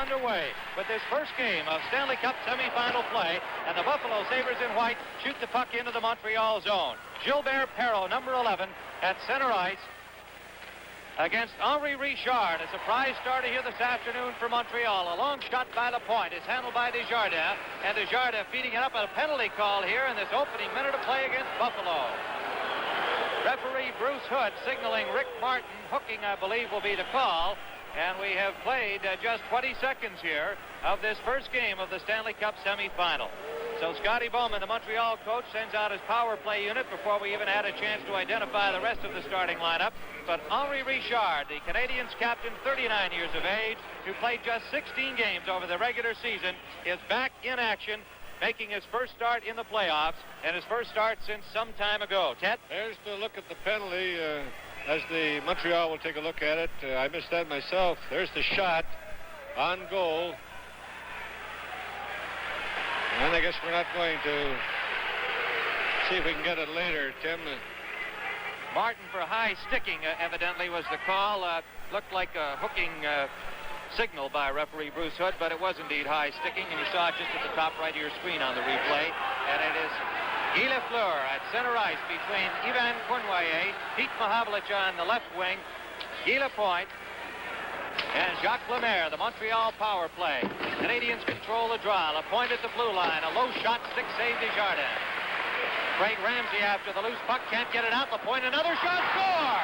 underway with this first game of Stanley Cup semifinal play, and the Buffalo Sabres in white shoot the puck into the Montreal zone. Gilbert Perreault, number 11, at center ice against Henri Richard. A surprise starter here this afternoon for Montreal. A long shot by Lapointe is handled by Desjardins, and Desjardins feeding it up. A penalty call here in this opening minute of play against Buffalo. Referee Bruce Hood signaling Rick Martin. Hooking, I believe, will be the call. And we have played just 20 seconds here of this first game of the Stanley Cup semifinal. So Scotty Bowman, the Montreal coach, sends out his power play unit before we even had a chance to identify the rest of the starting lineup. But Henri Richard, the Canadiens captain, 39 years of age, who played just 16 games over the regular season, is back in action, making his first start in the playoffs, and his first start since some time ago. Ted? There's the look at the penalty as the Montreal will take a look at it. I missed that myself. There's the shot on goal. And I guess we're not going to see if we can get it later, Tim. Martin for high sticking, evidently, was the call. Looked like a hooking signal by referee Bruce Hood, but it was indeed high sticking, and you saw it just at the top right of your screen on the replay. And it is Guy Lafleur at center ice between Ivan Cournoyer, Pete Mahavlich on the left wing, Guy Lapointe, and Jacques Lemaire, the Montreal power play. Canadians control the draw. Lapointe at the blue line. A low shot, stick-save Desjardins. Craig Ramsey after the loose puck, can't get it out. Lapointe, another shot, score!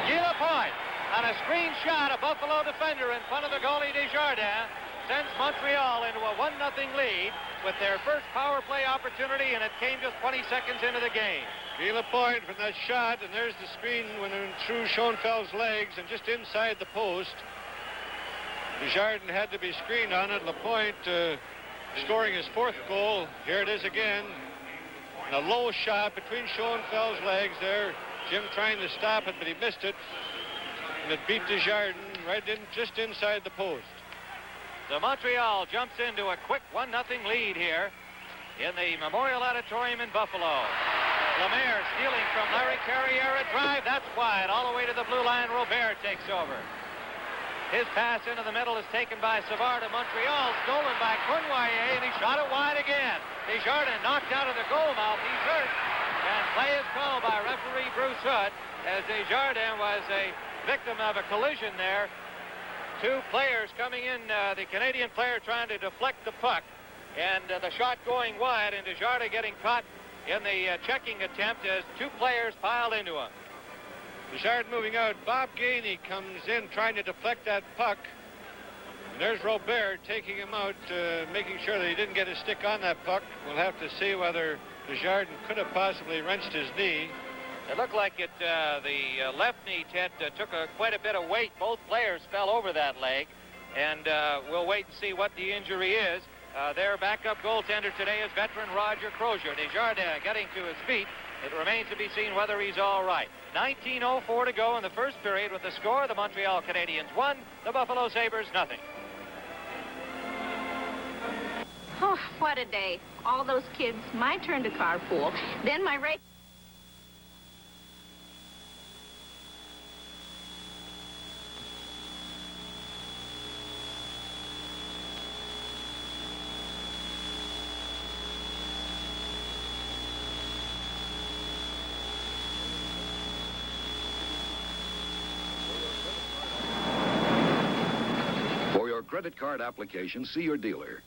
Guy Lapointe on a screen shot, a Buffalo defender in front of the goalie Desjardins sends Montreal into a 1-0 lead with their first power play opportunity, and it came just 20 seconds into the game. Guy Lapointe from that shot, and there's the screen when it went through Schoenfeld's legs and just inside the post. Desjardins had to be screened on it. Lapointe scoring his fourth goal. Here it is again. And a low shot between Schoenfeld's legs there. Jim trying to stop it, but he missed it. And it beat Desjardins right in, just inside the post. So Montreal jumps into a quick 1-0 lead here in the Memorial Auditorium in Buffalo. Lemaire stealing from Larry Carrier, a drive. That's wide. All the way to the blue line, Robert takes over. His pass into the middle is taken by Savard of Montreal, stolen by Cournoyer, and he shot it wide again. Desjardins knocked out of the goal mouth. He's hurt. And play is called by referee Bruce Hood, as Desjardins was a victim of a collision there. Two players coming in, the Canadian player trying to deflect the puck, and the shot going wide, and Desjardins getting caught in the checking attempt as two players piled into him. Desjardins moving out. Bob Gainey comes in trying to deflect that puck. And there's Robert taking him out, making sure that he didn't get his stick on that puck. We'll have to see whether Desjardins could have possibly wrenched his knee. It looked like it. The left knee, Ted, took quite a bit of weight. Both players fell over that leg, and we'll wait and see what the injury is. Their backup goaltender today is veteran Roger Crozier. Desjardins getting to his feet. It remains to be seen whether he's all right. 19:04 to go in the first period with the score. The Montreal Canadiens 1, the Buffalo Sabres 0. Oh, what a day. All those kids, my turn to carpool. Then my race. For your credit card application, see your dealer.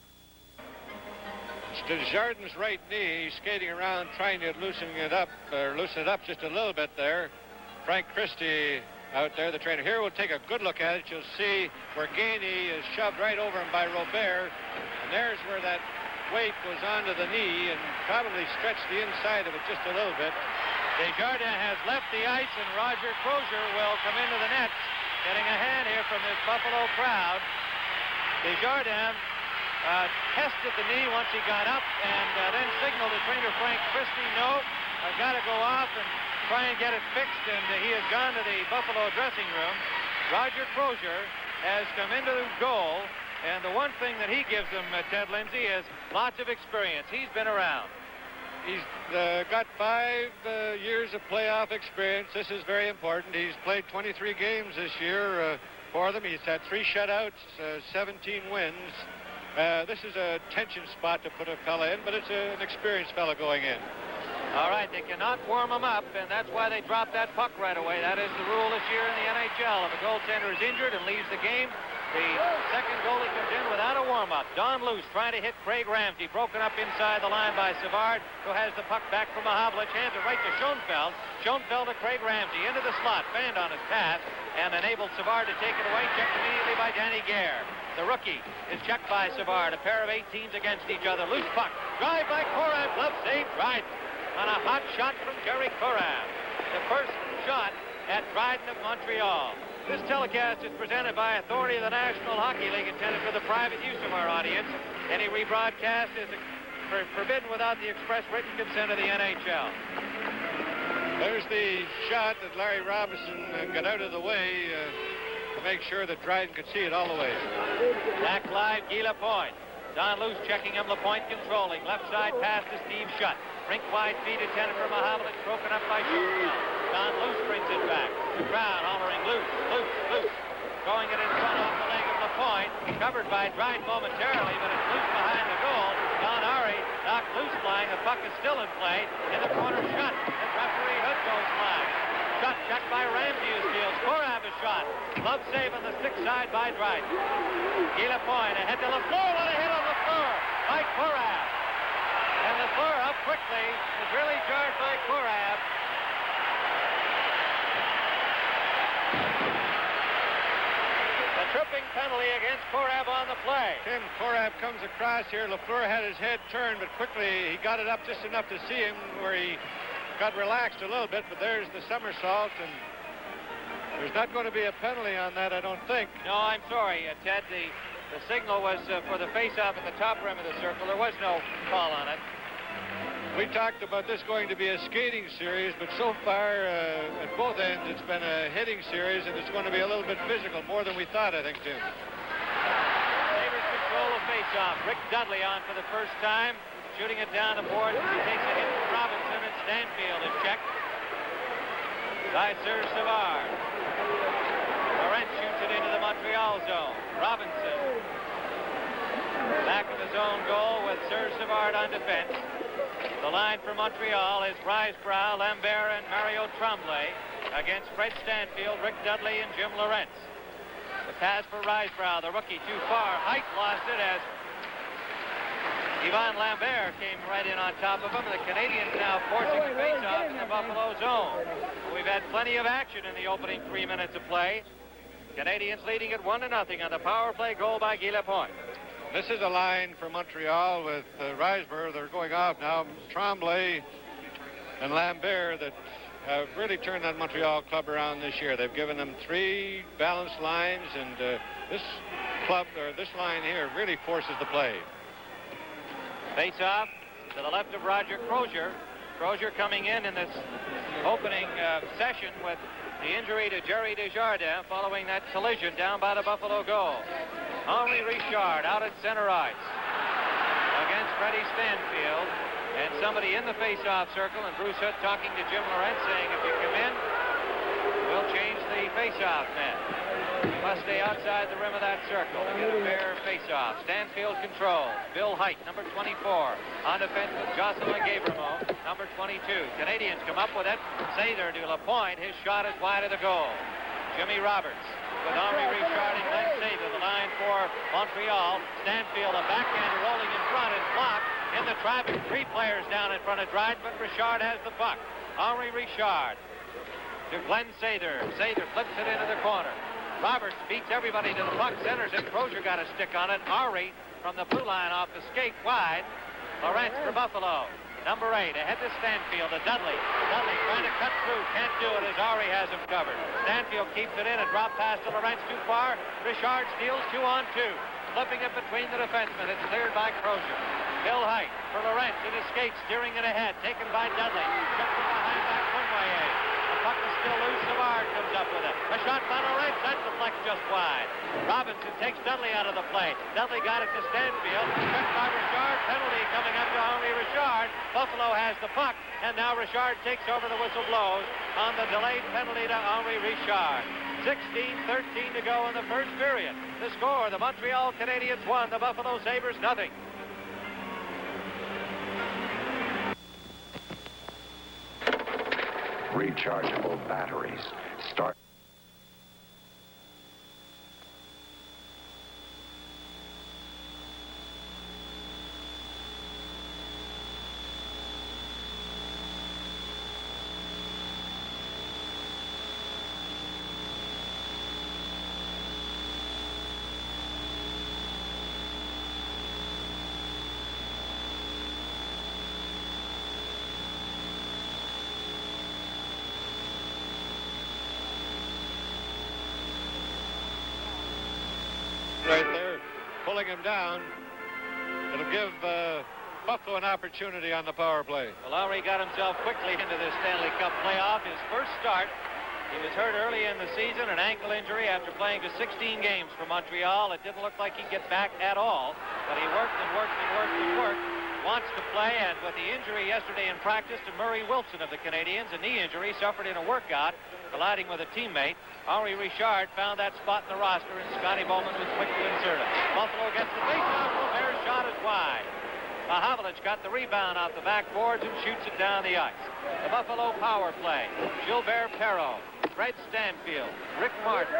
Desjardins' right knee. He's skating around trying to loosen it up just a little bit there. Frank Christie out there, the trainer. Here we'll take a good look at it. You'll see where Gainey is shoved right over him by Robert. And there's where that weight goes onto the knee and probably stretched the inside of it just a little bit. Desjardins has left the ice, and Roger Crozier will come into the net, getting a hand here from this Buffalo crowd. Desjardins tested the knee once he got up, and then signaled to trainer Frank Christie, no, I've got to go off and try and get it fixed, and he has gone to the Buffalo dressing room. Roger Crozier has come into the goal, and the one thing that he gives them, Ted Lindsay, is lots of experience. He's been around. He's got 5 years of playoff experience. This is very important. He's played 23 games this year. for them. He's had 3 shutouts, 17 wins. This is a tension spot to put a fella in, but it's an experienced fella going in. All right, they cannot warm him up, and that's why they dropped that puck right away. That is the rule this year in the NHL. If a goaltender is injured and leaves the game, the second goalie comes in without a warm-up. Don Luce trying to hit Craig Ramsey. Broken up inside the line by Savard, who has the puck back from Mahavlich. Hands it right to Schoenfeld. Schoenfeld to Craig Ramsey. Into the slot. Fanned on his pass and enabled Savard to take it away. Checked immediately by Danny Gare. The rookie is checked by Savard. A pair of 18s against each other. Loose puck. Drive by Korab. Glove save. Dryden. On a hot shot from Jerry Korab. The first shot at Dryden of Montreal. This telecast is presented by authority of the National Hockey League, intended for the private use of our audience. Any rebroadcast is forbidden without the express written consent of the NHL. There's the shot that Larry Robinson got out of the way to make sure that Dryden could see it all the way. Back live, Guy Lapointe. Don Luce checking him, Lapointe controlling. Left side pass to Steve Shutt. Rink wide feed intended for Mahavlich, broken up by Schoenfeld. Don Luce brings it back. The crowd hollering Luce, Luce, Luce. Throwing it in front off the leg of Lapointe. Covered by Dryden momentarily, but it's loose behind the goal. Don Ari knocked Luce flying. The puck is still in play. In the corner, Shutt. And referee Hood goes flying. Shutt checked by Ramsey who steals. Korab a shot. Glove save on the stick side by Dryden. Guy Lapointe ahead to Lafleur. What a hit on Lafleur by Korab. And Lafleur up quickly is really charged by Korab. A tripping penalty against Korab on the play. Tim, Korab comes across here. Lafleur had his head turned, but quickly he got it up just enough to see him where he got relaxed a little bit, but there's the somersault, and there's not going to be a penalty on that, I don't think. No, I'm sorry, Ted. The signal was for the face-off at the top rim of the circle. There was no call on it. We talked about this going to be a skating series, but so far at both ends it's been a hitting series, and it's going to be a little bit physical, more than we thought, I think, Tim. Sabres control of face-off. Rick Dudley on for the first time, shooting it down the board. He takes a hit from Robinson, and Stanfield is checked by Serge Savard. Laurent shoots it into the Montreal zone. Robinson back of his own goal with Serge Savard on defense. The line for Montreal is Risebrough, Lambert, and Mario Tremblay against Fred Stanfield, Rick Dudley, and Jim Lorentz. The pass for Risebrough, the rookie too far. Height lost it as Yvon Lambert came right in on top of him. The Canadians now forcing the face-off in the Buffalo zone. We've had plenty of action in the opening 3 minutes of play. Canadians leading it 1-0 on the power play goal by Guy Lapointe. This is a line for Montreal with Risebrough. They're going off now. Tremblay and Lambert that have really turned that Montreal club around this year. They've given them 3 balanced lines, and this club, or this line here, really forces the play. Face-off to the left of Roger Crozier. Crozier coming in this opening session with the injury to Jerry Desjardins following that collision down by the Buffalo goal. Henri Richard out at center ice against Freddie Stanfield, and somebody in the face-off circle, and Bruce Hood talking to Jim Lorentz saying, if you come in, we'll change the face-off net. You must stay outside the rim of that circle to get a fair face-off. Stanfield control. Bill Height, number 24. On defense with Jocelyn Gabrimo, number 22. Canadians come up with it. Sather to Lapointe. His shot is wide of the goal. Jimmy Roberts with Henri Richard and Glenn Sather. The line for Montreal. Stanfield, a backhand rolling in front, is blocked. In the traffic, 3 players down in front of Dryden, but Richard has the puck. Henri Richard to Glenn Sather. Sather flips it into the corner. Roberts beats everybody to the puck, centers it. Crozier got a stick on it. Ari from the blue line off the skate wide. Lorentz for Buffalo. Number 8, ahead to Stanfield, to Dudley. Dudley trying to cut through, can't do it as Ari has him covered. Stanfield keeps it in, a drop pass to Lorentz too far. Richard steals 2-on-2. Flipping it between the defensemen. It's cleared by Crozier. Bill Height for Lorentz in his skate, steering it ahead. Taken by Dudley. Checked from behind back Cournoyer. The puck is still loose. Savard comes up with it. A shot by Lorentz. That's deflected just wide. Robinson takes Dudley out of the play. Dudley got it to Stanfield. Checked by Richard. Penalty coming up to Henri Richard. Buffalo has the puck, and now Richard takes over. The whistle blows on the delayed penalty to Henri Richard. 16:13 to go in the first period. The score, the Montreal Canadiens 1, the Buffalo Sabres nothing. Rechargeable batteries. Start. Right there, pulling him down. It'll give Buffalo an opportunity on the power play. Well, Lowry got himself quickly into this Stanley Cup playoff. His first start, he was hurt early in the season, an ankle injury after playing just 16 games for Montreal. It didn't look like he'd get back at all, but he worked and worked and worked and worked. Wants to play, and with the injury yesterday in practice to Murray Wilson of the Canadiens, a knee injury suffered in a workout, colliding with a teammate, Henri Richard found that spot in the roster, and Scotty Bowman was quick to insert it. Buffalo gets the faceoff. Robert's shot is wide. Mahavlich got the rebound off the backboards and shoots it down the ice. The Buffalo power play. Gilbert Perreault, Fred Stanfield, Rick Martin,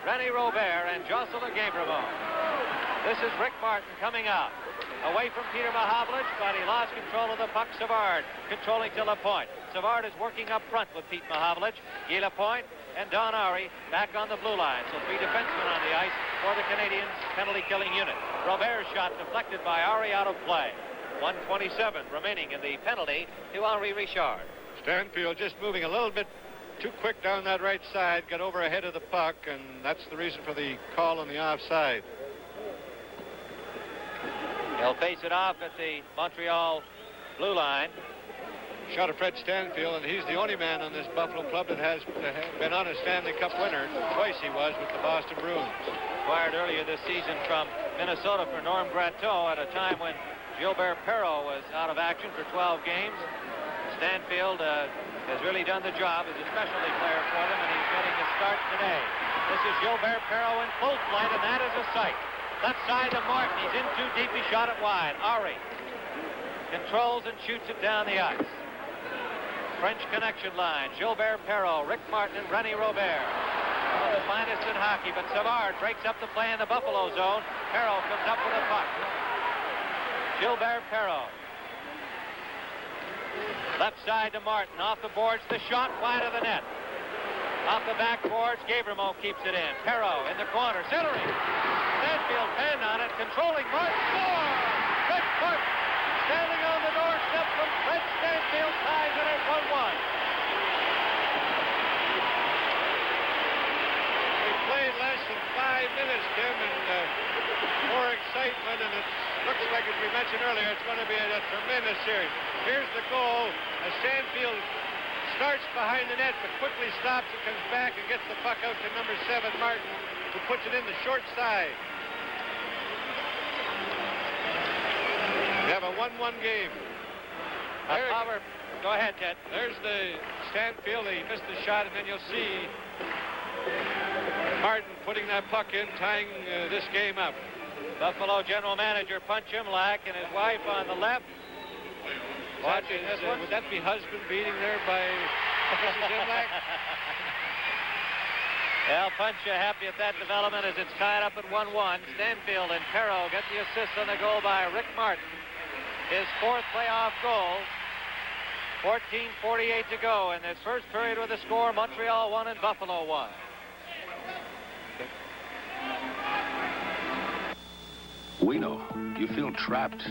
René Robert, and Jocelyn Gabremont. This is Rick Martin coming out. Away from Peter Mahavlich, but he lost control of the puck. Savard controlling to Lapointe. Savard is working up front with Pete Mahavlich. Guy Lapointe and Don Ari back on the blue line. So 3 defensemen on the ice for the Canadiens penalty-killing unit. Robert's shot deflected by Ari out of play. 1:27 remaining in the penalty to Henri Richard. Stanfield just moving a little bit too quick down that right side, got over ahead of the puck, and that's the reason for the call on the offside. He'll face it off at the Montreal blue line. Shot of Fred Stanfield, and he's the only man on this Buffalo club that has been on a Stanley Cup winner. Twice he was with the Boston Bruins. Acquired earlier this season from Minnesota for Norm Gratteau at a time when Gilbert Perreault was out of action for 12 games. Stanfield has really done the job as a specialty player for them, and he's getting a start today. This is Gilbert Perreault in full flight, and that is a sight. Left side to Martin. He's in too deep. He shot it wide. Ari controls and shoots it down the ice. French connection line. Gilbert Perreault, Rick Martin, and René Robert. One of the finest in hockey, but Savard breaks up the play in the Buffalo zone. Perreault comes up with a puck. Gilbert Perreault. Left side to Martin. Off the boards. The shot wide of the net. Off the backboards. Gabremont keeps it in. Perreault in the corner. Centering. Stanfield pen on it. Controlling Martin. Score! Rick Martin standing on the doorstep from Fred Stanfield. Ties it at 1-1. We played less than 5 minutes, Tim, and more excitement, and it looks like, as we mentioned earlier, it's going to be a tremendous series. Here's the goal as Stanfield starts behind the net, but quickly stops and comes back and gets the puck out to number 7, Martin, who puts it in the short side. We have a 1-1 game. Go ahead, Ted. There's the Stanfield. He missed the shot, and then you'll see Martin putting that puck in, tying this game up. Buffalo general manager Punch Imlach and his wife on the left. Watching this one. Would that be husband beating there by Mrs. Imlach? Well, Punch happy at that development as it's tied up at 1-1. Stanfield and Perreault get the assist on the goal by Rick Martin. His 4th playoff goal. 14:48 to go in this first period with the score. Montreal 1 and Buffalo 1. We know. You feel trapped.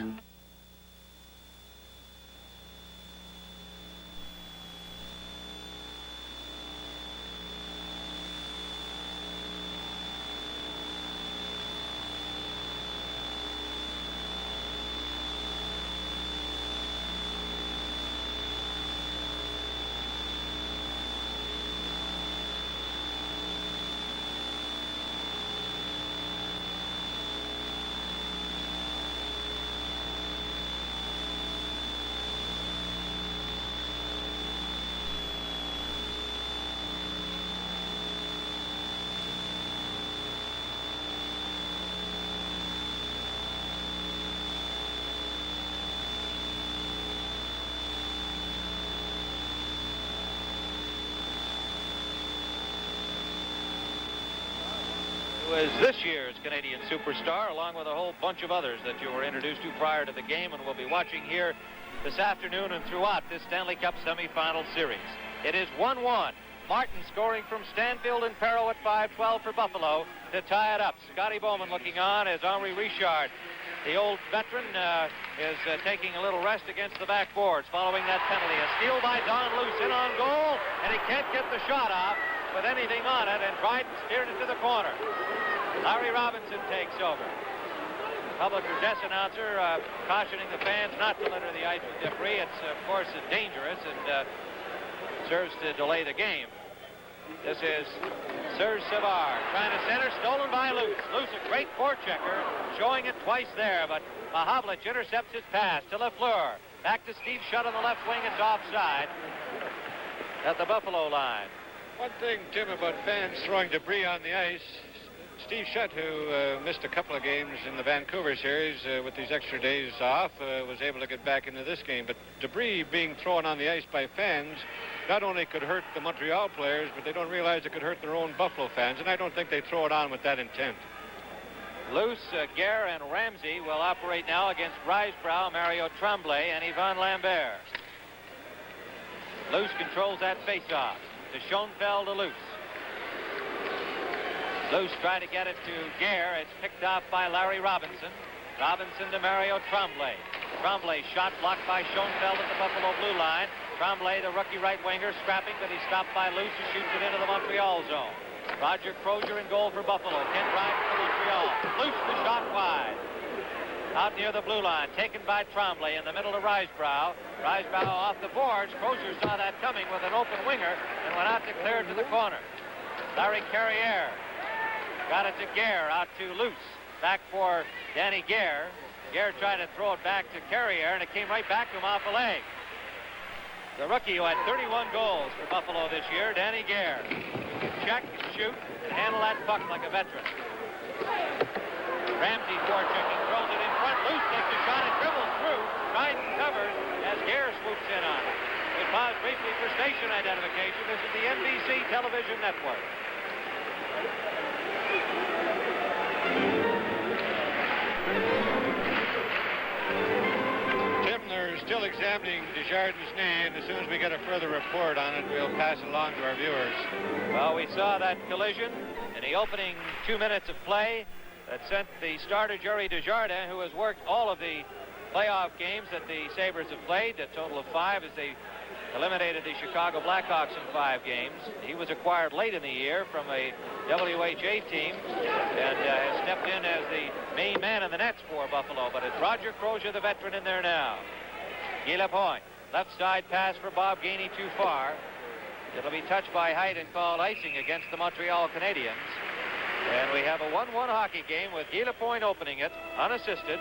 was this year's Canadian superstar, along with a whole bunch of others that you were introduced to prior to the game and will be watching here this afternoon and throughout this Stanley Cup semifinal series. It is 1-1. Martin scoring from Stanfield and Perreault at 5-12 for Buffalo to tie it up. Scotty Bowman looking on as Henri Richard, the old veteran, is taking a little rest against the backboards following that penalty. A steal by Don Luce in on goal, and he can't get the shot off with anything on it, and Dryden steered it to the corner. Larry Robinson takes over. Public address announcer cautioning the fans not to litter the ice with debris. It's, of course, dangerous and serves to delay the game. This is Serge Savard trying to center, stolen by Luce. Luce, a great forechecker, showing it twice there, but Mahavlich intercepts his pass to Lafleur. Back to Steve Shutt on the left wing. It's offside at the Buffalo line. One thing, Tim, about fans throwing debris on the ice, Steve Shutt, who missed a couple of games in the Vancouver series with these extra days off, was able to get back into this game. But debris being thrown on the ice by fans not only could hurt the Montreal players, but they don't realize it could hurt their own Buffalo fans, and I don't think they throw it on with that intent. Luce, Guerre, and Ramsey will operate now against Risebrough, Mario Tremblay, and Yvan Lambert. Luce controls that face-off to Schoenfeld to Luce. Luce tried to get it to Guerre. It's picked off by Larry Robinson. Robinson to Mario Tremblay. Tremblay shot blocked by Schoenfeld at the Buffalo blue line. Tremblay, the rookie right winger, scrapping, but he's stopped by Luce, who shoots it into the Montreal zone. Roger Crozier in goal for Buffalo. Ken Ryan for Montreal. Luce the shot wide. Out near the blue line, taken by Tremblay in the middle of Risebrough. Risebrough off the boards. Crozier saw that coming with an open winger and went out to clear it to the corner. Larry Carrière got it to Guerre, out to Luce. Back for Danny Guerre. Guerre tried to throw it back to Carrière, and it came right back to him off the leg. The rookie who had 31 goals for Buffalo this year, Danny Guerre. Check, shoot, and handle that puck like a veteran. Ramsey forechecking, throws it in front. Luce takes a shot and dribbles through. Dryden covers as Guerre swoops in on it. We pause briefly for station identification. This is the NBC television network. Tim, they're still examining Desjardins' knee, and as soon as we get a further report on it, we'll pass it along to our viewers. Well, we saw that collision in the opening 2 minutes of play that sent the starter Jerry Desjardins, who has worked all of the playoff games that the Sabres have played, a total of 5 as they eliminated the Chicago Blackhawks in 5 games. He was acquired late in the year from a WHA team and has stepped in as the main man in the nets for Buffalo. But it's Roger Crozier, the veteran, in there now. Guy Lapointe, left side pass for Bob Gainey, too far. It'll be touched by Height and called icing against the Montreal Canadiens. And we have a 1-1 hockey game with Guy Lapointe opening it, unassisted.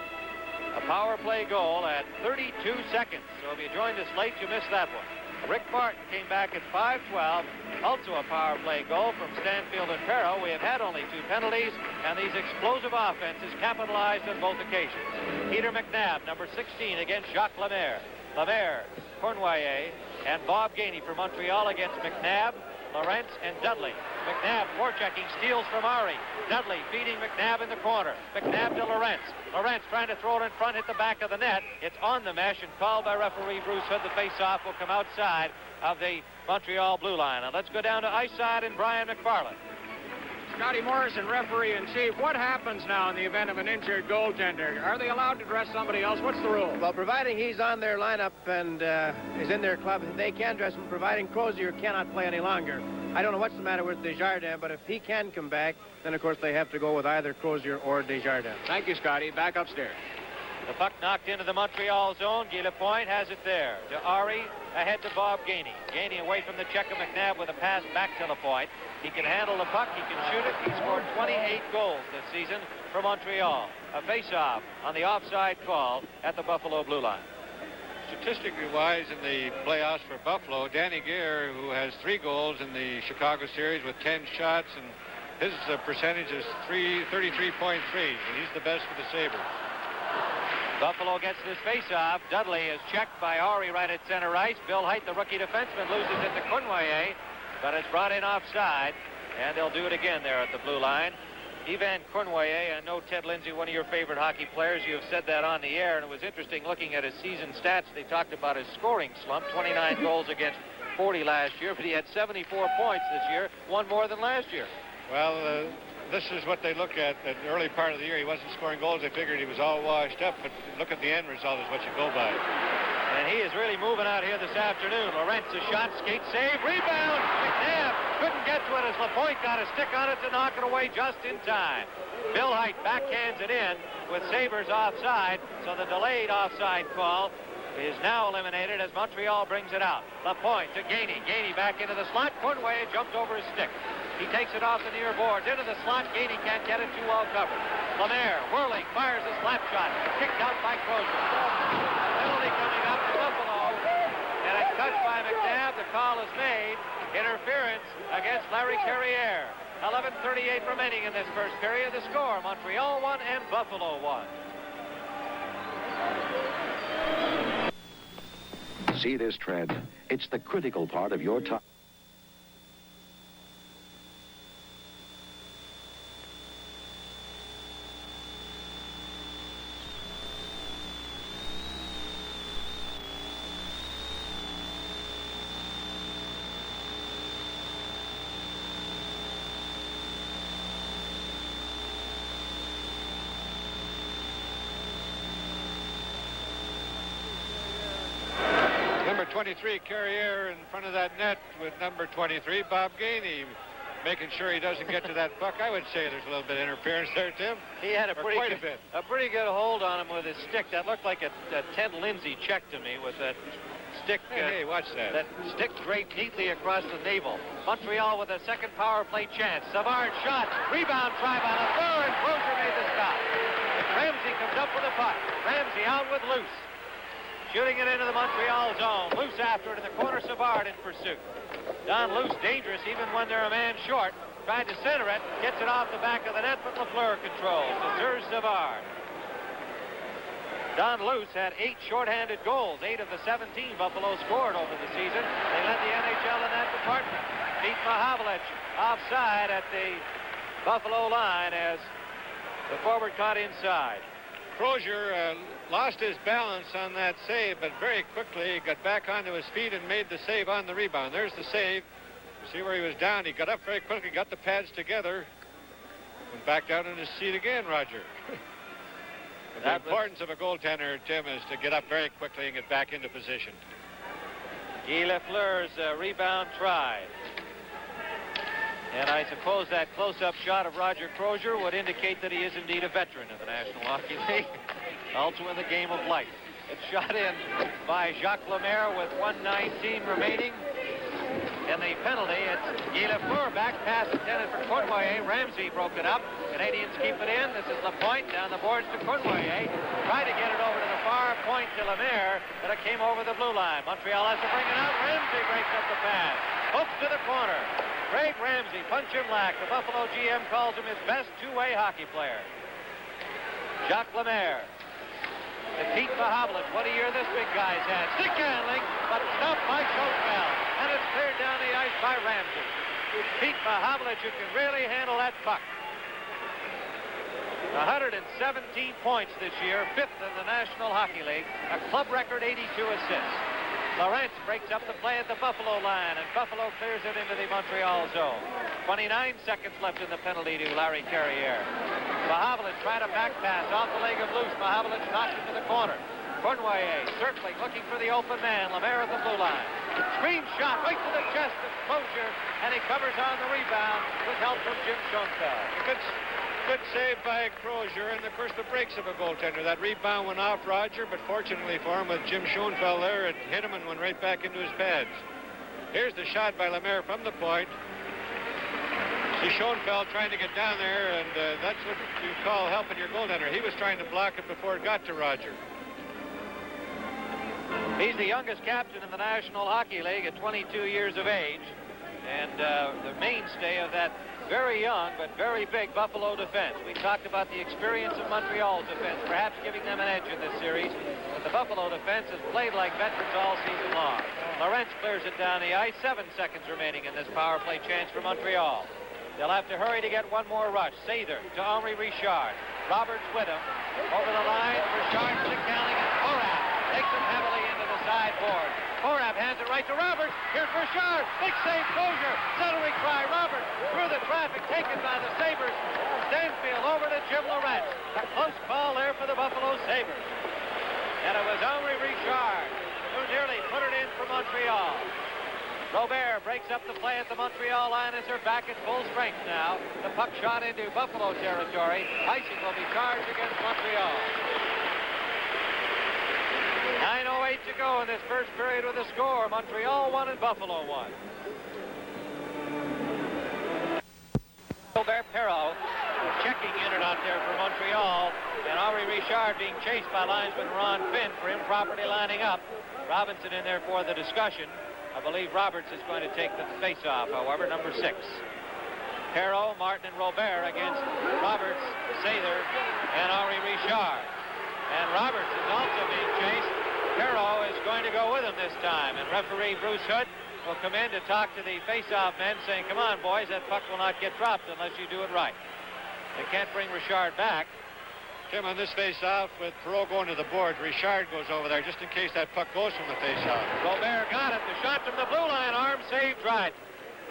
A power play goal at 32 seconds. So if you joined us late, you missed that one. Rick Martin came back at 5-12. Also a power play goal from Stanfield and Perreault. We have had only 2 penalties, and these explosive offenses capitalized on both occasions. Peter McNabb, number 16, against Jacques Lemaire. Lemaire, Cournoyer, and Bob Gainey for Montreal against McNabb, Lawrence, and Dudley. McNabb forechecking, steals from Ari. Dudley feeding McNabb in the corner. McNabb to Lawrence. Lawrence trying to throw it in front, hit the back of the net. It's on the mesh and called by referee Bruce Hood. The face-off will come outside of the Montreal blue line. Now let's go down to ice side and Brian McFarland. Scotty Morrison, referee in chief. What happens now in the event of an injured goaltender? Are they allowed to dress somebody else? What's the rule? Well, providing he's on their lineup and is in their club, they can dress him, providing Crozier cannot play any longer. I don't know what's the matter with Desjardins, but if he can come back, then, of course, they have to go with either Crozier or Desjardins. Thank you, Scotty. Back upstairs. The puck knocked into the Montreal zone. Guy Lapointe has it there. To Ari, ahead to Bob Gainey. Gainey away from the check of McNabb with a pass back to Lapointe. He can handle the puck. He can shoot it. He scored 28 goals this season for Montreal. A face-off on the offside call at the Buffalo blue line. Statistically wise in the playoffs for Buffalo, Danny Guerre, who has 3 goals in the Chicago series with 10 shots, and his percentage is 33.3, and he's the best for the Sabres. Buffalo gets this face-off. Dudley is checked by Ari right at center ice. Bill Height, the rookie defenseman, loses it to Cournoyer, but it's brought in offside, and they'll do it again there at the blue line. Ivan Cournoyer, I know Ted Lindsay, one of your favorite hockey players. You have said that on the air, and it was interesting looking at his season stats. They talked about his scoring slump, 29 goals against 40 last year, but he had 74 points this year, one more than last year. Well, this is what they look at. The early part of the year, he wasn't scoring goals. They figured he was all washed up, but look at the end result is what you go by. And he is really moving out here this afternoon. Lorentz, a shot, skate, save, rebound. McNabb couldn't get to it as Lapointe got a stick on it to knock it away just in time. Bill Height backhands it in with Sabres offside, so the delayed offside call is now eliminated as Montreal brings it out. Lapointe to Gainey. Gainey back into the slot. Cournoyer jumped over his stick. He takes it off the near boards. Into the slot. Gainey can't get it, too well covered. Lemaire, whirling, fires a slap shot. Kicked out by Crozier. Penalty coming up to Buffalo. And a touch by McNabb. The call is made. Interference against Larry Carrier. 11:38 remaining in this first period. The score, Montreal 1 and Buffalo 1. See this tread? It's the critical part of your time. Number 23, Carrier, in front of that net with number 23, Bob Gainey, making sure he doesn't get to that puck. I would say there's a little bit of interference there, Tim. He had a pretty good hold on him with his stick. That looked like a Ted Lindsay check to me with that stick. Hey, watch that. That stick draped neatly across the navel. Montreal with a second power play chance. Savard shot. Rebound try by LaFleur, and Crozier made the stop. Ramsey comes up with a puck. Ramsey out with Luce. Shooting it into the Montreal zone. Luce after it in the corner. Savard in pursuit. Don Luce dangerous even when they're a man short. Tried to center it. Gets it off the back of the net, but LaFleur controls. To Serge Savard. Don Luce had 8 shorthanded goals. 8 of the 17 Buffalo scored over the season. They led the NHL in that department. Pete Mahavlich offside at the Buffalo line as the forward caught inside. Crozier lost his balance on that save, but very quickly he got back onto his feet and made the save on the rebound. There's the save. You see where he was down. He got up very quickly, got the pads together, and back down in his seat again, Roger. The importance of a goaltender, Tim, is to get up very quickly and get back into position. Guy Lafleur's rebound try. And I suppose that close-up shot of Roger Crozier would indicate that he is indeed a veteran of the National Hockey League, also in the game of life. It's shot in by Jacques Lemaire with 1:19 remaining. And the penalty, it's Guy Lafleur back pass intended for Cournoyer. Ramsey broke it up. Canadians keep it in. This is Lapointe down the boards to Cournoyer. Tried to get it over to the far point to Lemaire, but it came over the blue line. Montreal has to bring it out. Ramsey breaks up the pass. Hooks to the corner. Craig Ramsey, punch him lack. The Buffalo GM calls him his best two-way hockey player. Jacques Lemaire. To Pete Mahavlich. What a year this big guy's had. Stick handling, but stopped by Schoenfeld. And it's cleared down the ice by Ramsey. Pete Mahavlich, who can really handle that puck. 117 points this year, 5th in the National Hockey League. A club record 82 assists. Lorentz breaks up the play at the Buffalo line, and Buffalo clears it into the Montreal zone. 29 seconds left in the penalty to Larry Carrier. Mahavlich tried a back pass off the leg of Luce. Mahavlich knocked it to the corner. Cournoyer circling, looking for the open man. Lemaire at the blue line. Screen shot right to the chest of Crozier, and he covers on the rebound with help from Jim Schoenfeld. Good save by Crozier, and of course the breaks of a goaltender. That rebound went off Roger, but fortunately for him with Jim Schoenfeld there, it hit him and went right back into his pads. Here's the shot by Lemaire from the point. See Schoenfeld trying to get down there, and that's what you call helping your goaltender. He was trying to block it before it got to Roger. He's the youngest captain in the National Hockey League at 22 years of age, and the mainstay of that very young but very big Buffalo defense. We talked about the experience of Montreal's defense, perhaps giving them an edge in this series, but the Buffalo defense has played like veterans all season long. Lorentz clears it down the ice. 7 seconds remaining in this power play chance for Montreal. They'll have to hurry to get one more rush. Sather to Henri Richard. Roberts with him. Over the line, Richard to Canning, and Korab takes him heavily into the sideboard. Korab hands it right to Roberts. Here's Richard. Big save, Crozier. Celery cry. Roberts through the traffic, taken by the Sabres. Stanfield over to Jim Lorentz. A close call there for the Buffalo Sabres. And it was Henri Richard who nearly put it in for Montreal. Robert breaks up the play at the Montreal line as they're back at full strength now. The puck shot into Buffalo territory. Icing will be charged against Montreal. 9:08 to go in this first period with a score. Montreal 1 and Buffalo 1. Robert Perreault checking unit out there for Montreal, and Henri Richard being chased by linesman Ron Finn for improperly lining up. Robinson in there for the discussion. I believe Roberts is going to take the face-off, however, number 6. Perreault, Martin, and Robert against Roberts, Sather, and Henri Richard. And Roberts is also being chased. Perreault is going to go with him this time, and referee Bruce Hood will come in to talk to the face-off men, saying, come on, boys, that puck will not get dropped unless you do it right. They can't bring Richard back. Tim, on this face-off, with Perreault going to the board, Richard goes over there just in case that puck goes from the face-off. Robert got it. The shot from the blue line. Arm saved right.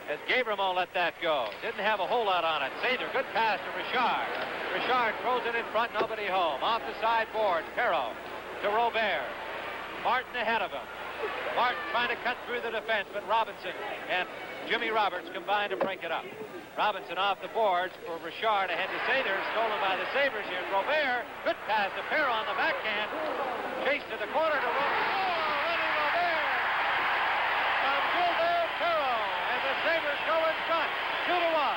As Gabriel let that go. Didn't have a whole lot on it. Sather, good pass to Richard. Richard throws it in front, nobody home. Off the sideboard, Perreault to Robert. Martin ahead of him. Martin trying to cut through the defense, but Robinson and Jimmy Roberts combined to break it up. Robinson off the boards for Richard ahead to Sather, stolen by the Sabres. Here's Robert. Good pass to Perreault on the backhand. Chase to the corner to Robert. Oh, René Robert from Gilbert Perreault. And the Sabres go in front, 2-1.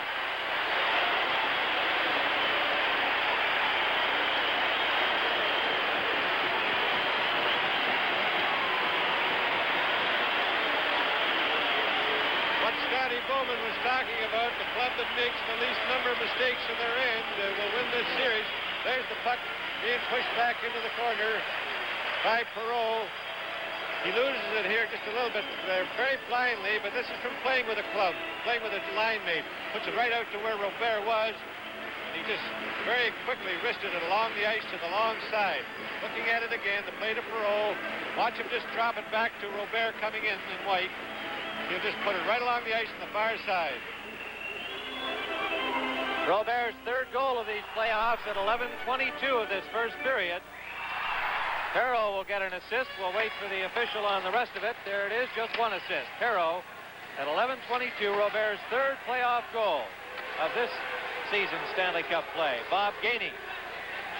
Scotty Bowman was talking about, the club that makes the least number of mistakes in their end will win this series. There's the puck being pushed back into the corner by Perreault. He loses it here just a little bit, very blindly, but this is from playing with a club, playing with a line mate. Puts it right out to where Robert was, and he just very quickly wristed it along the ice to the long side. Looking at it again, the play to Perreault. Watch him just drop it back to Robert coming in white. He'll just put it right along the ice on the far side. Robert's third goal of these playoffs at 11:22 of this first period. Perreault will get an assist. We'll wait for the official on the rest of it. There it is, just one assist. Perreault at 11:22, Robert's third playoff goal of this season's Stanley Cup play. Bob Gainey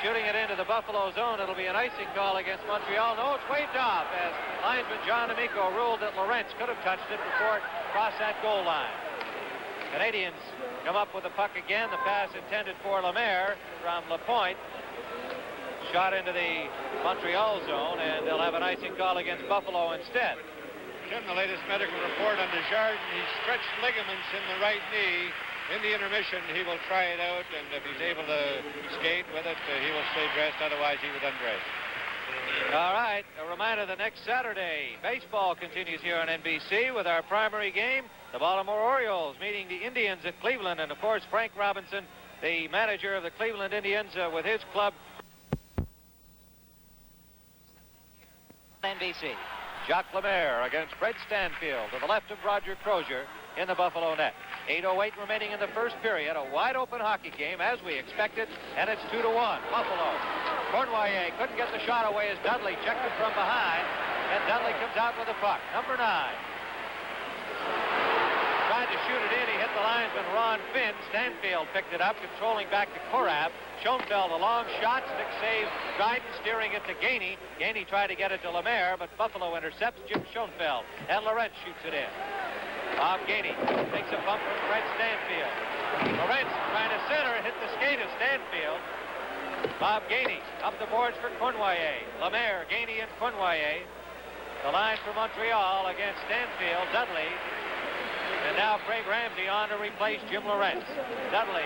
shooting it into the Buffalo zone. It'll be an icing call against Montreal. No, it's waved off as linesman John D'Amico ruled that Lorentz could have touched it before it crossed that goal line. Canadians come up with the puck again. The pass intended for Lemaire from LaPointe. Shot into the Montreal zone, and they'll have an icing call against Buffalo instead. Jim, the latest medical report on Desjardins, he stretched ligaments in the right knee. In the intermission, he will try it out, and if he's able to skate with it, he will stay dressed. Otherwise, he would undress. All right, a reminder, the next Saturday, baseball continues here on NBC with our primary game, the Baltimore Orioles meeting the Indians at Cleveland. And, of course, Frank Robinson, the manager of the Cleveland Indians, with his club. NBC. Jacques Lemaire against Fred Stanfield to the left of Roger Crozier in the Buffalo net. 8:08 remaining in the first period. A wide-open hockey game, as we expected, and it's 2-1. Buffalo. Cournoyer couldn't get the shot away as Dudley checked it from behind, and Dudley comes out with the puck. Number 9. Tried to shoot it in. He hit the linesman, Ron Finn. Stanfield picked it up, controlling back to Korab. Schoenfeld, a long shot. Stick save. Dryden steering it to Gainey. Gainey tried to get it to Lemaire, but Buffalo intercepts Jim Schoenfeld, and Lorentz shoots it in. Bob Gainey takes a bump from Fred Stanfield. Lorentz trying to center, hit the skate of Stanfield. Bob Gainey up the boards for Cournoyer. Lemaire, Gainey, and Cournoyer. The line for Montreal against Stanfield, Dudley. And now Craig Ramsey on to replace Jim Lorentz. Dudley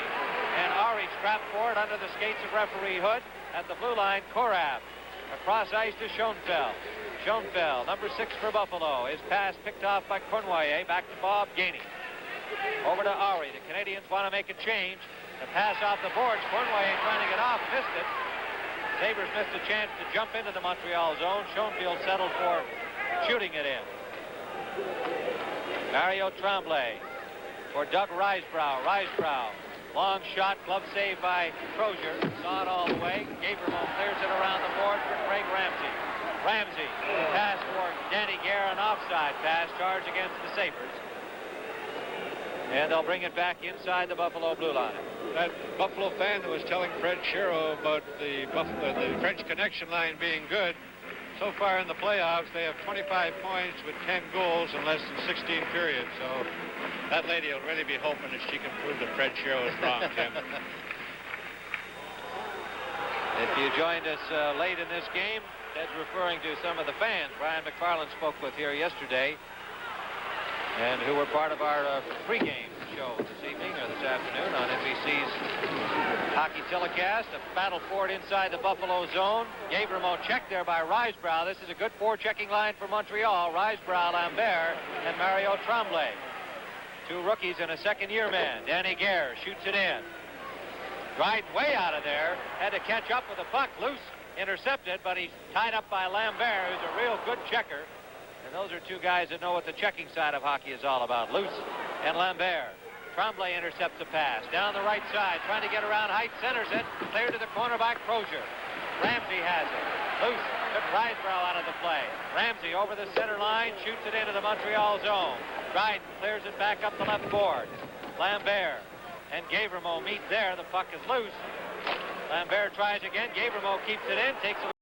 and Ari strapped for it under the skates of referee Hood. At the blue line, Korab. Across ice to Schoenfeld. Schoenfeld, number 6 for Buffalo. His pass picked off by Cournoyer. Back to Bob Gainey. Over to Ari. The Canadians want to make a change. The pass off the boards. Cornway trying to get off. Missed it. Sabres missed a chance to jump into the Montreal zone. Schoenfield settled for shooting it in. Mario Tremblay for Doug Risebrow. Risebrow. Long shot. Glove save by Crozier. Saw it all the way. Gabriel clears it around the board for Craig Ramsey. Ramsey. Pass for Danny Gare. An offside pass. Charge against the Sabres. And they'll bring it back inside the Buffalo blue line. That Buffalo fan that was telling Fred Shero about the French connection line being good. So far in the playoffs, they have 25 points with 10 goals in less than 16 periods. So that lady will really be hoping that she can prove that Fred Shero is wrong, Jim. If you joined us late in this game, Ted's referring to some of the fans Brian McFarland spoke with here yesterday, and who were part of our pregame show this evening or this afternoon on NBC's hockey telecast. A battle for it inside the Buffalo zone. Gabriel checked there by Risebrow. This is a good forechecking line for Montreal. Risebrow, Lambert, and Mario Tremblay. Two rookies and a second-year man. Danny Gare shoots it in. Dryden way out of there. Had to catch up with the puck. Loose, intercepted, but he's tied up by Lambert, who's a real good checker. And those are two guys that know what the checking side of hockey is all about. Luce and Lambert. Tremblay intercepts the pass. Down the right side, trying to get around height, centers it. Cleared to the corner by Crozier. Ramsey has it. Luce took Risebrow out of the play. Ramsey over the center line, shoots it into the Montreal zone. Dryden clears it back up the left board. Lambert and Gavrimo meet there. The puck is loose. Lambert tries again. Gavrimo keeps it in, takes it